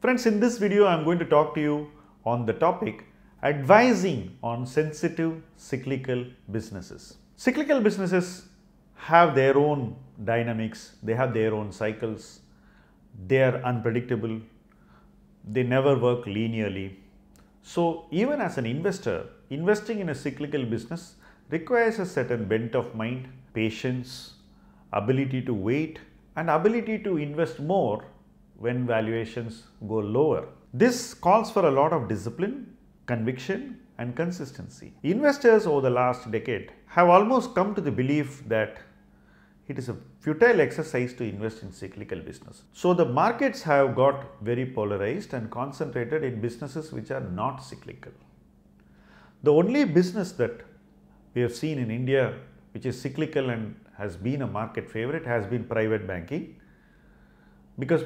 Friends, in this video, I am going to talk to you on the topic advising on sensitive cyclical businesses. Cyclical businesses have their own dynamics, they have their own cycles, they are unpredictable, they never work linearly. So, even as an investor, investing in a cyclical business requires a certain bent of mind, patience, ability to wait, and ability to invest more when valuations go lower. This calls for a lot of discipline, conviction, and consistency. Investors over the last decade have almost come to the belief that it is a futile exercise to invest in cyclical business. So the markets have got very polarized and concentrated in businesses which are not cyclical. The only business that we have seen in India which is cyclical and has been a market favorite has been private banking, because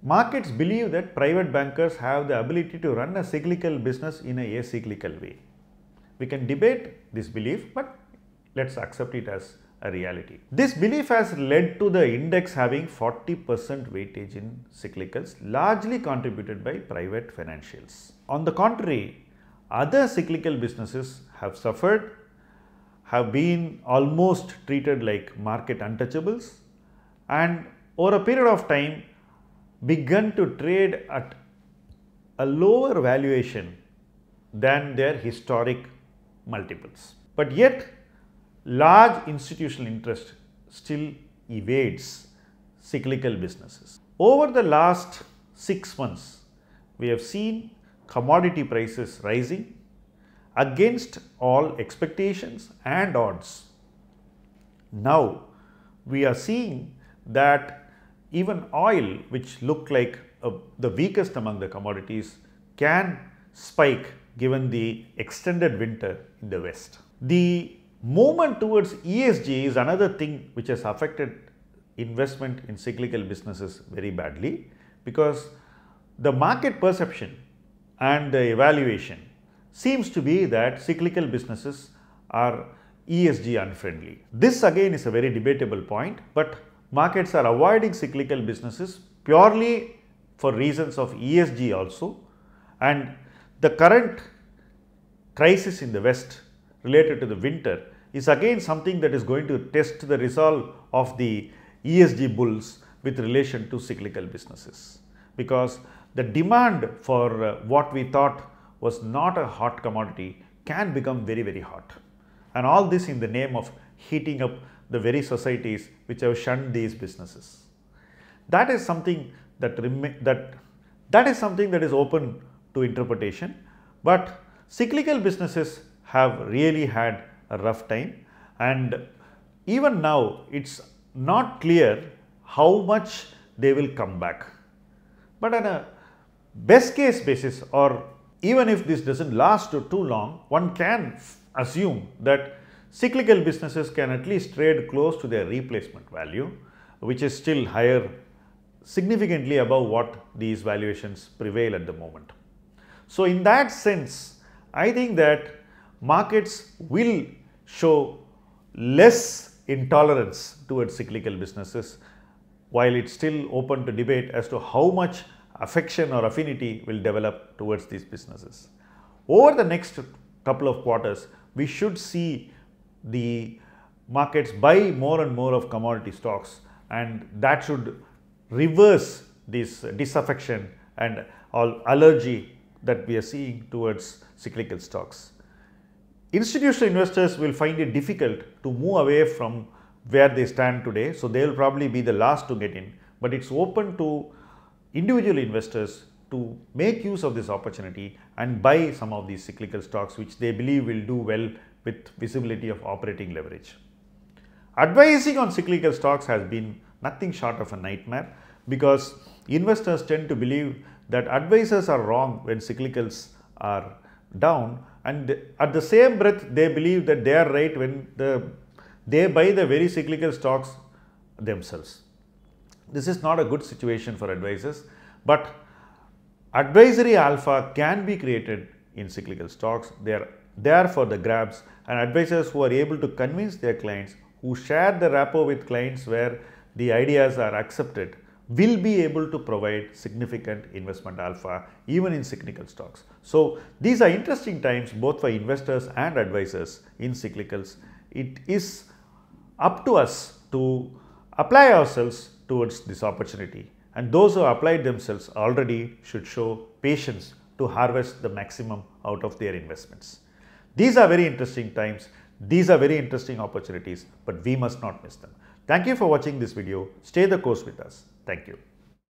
markets believe that private bankers have the ability to run a cyclical business in a acyclical way. We can debate this belief, but let's accept it as a reality. This belief has led to the index having 40% weightage in cyclicals, largely contributed by private financials. On the contrary, other cyclical businesses have suffered, have been almost treated like market untouchables, and over a period of time begun to trade at a lower valuation than their historic multiples. But yet, large institutional interest still evades cyclical businesses. Over the last 6 months, we have seen commodity prices rising against all expectations and odds. Now, we are seeing that even oil, which looked like the weakest among the commodities, can spike given the extended winter in the West. The movement towards ESG is another thing which has affected investment in cyclical businesses very badly, because the market perception and the evaluation seems to be that cyclical businesses are ESG unfriendly. This again is a very debatable point, but markets are avoiding cyclical businesses purely for reasons of ESG also, and the current crisis in the West related to the winter is again something that is going to test the resolve of the ESG bulls with relation to cyclical businesses, because the demand for what we thought was not a hot commodity can become very, very hot, and all this in the name of heating up the very societies which have shunned these businesses. That is something that is open to interpretation, but cyclical businesses have really had a rough time, and even now it's not clear how much they will come back. But on a best case basis, or even if this doesn't last too long, one can assume that cyclical businesses can at least trade close to their replacement value, which is still higher, significantly above what these valuations prevail at the moment. So in that sense, I think that markets will show less intolerance towards cyclical businesses, while it's still open to debate as to how much affection or affinity will develop towards these businesses. Over the next couple of quarters, we should see the markets buy more and more of commodity stocks, and that should reverse this disaffection and all allergy that we are seeing towards cyclical stocks. Institutional investors will find it difficult to move away from where they stand today, so they will probably be the last to get in, but it's open to individual investors to make use of this opportunity and buy some of these cyclical stocks which they believe will do well with visibility of operating leverage. Advising on cyclical stocks has been nothing short of a nightmare, because investors tend to believe that advisors are wrong when cyclicals are down, and at the same breath they believe that they are right when they buy the very cyclical stocks themselves. This is not a good situation for advisors, but advisory alpha can be created in cyclical stocks. They are there for the grabs, and advisors who are able to convince their clients, who share the rapport with clients where the ideas are accepted, will be able to provide significant investment alpha even in cyclical stocks. So these are interesting times both for investors and advisors in cyclicals. It is up to us to apply ourselves towards this opportunity, and those who applied themselves already should show patience to harvest the maximum out of their investments. These are very interesting times. These are very interesting opportunities, but we must not miss them. Thank you for watching this video. Stay the course with us. Thank you.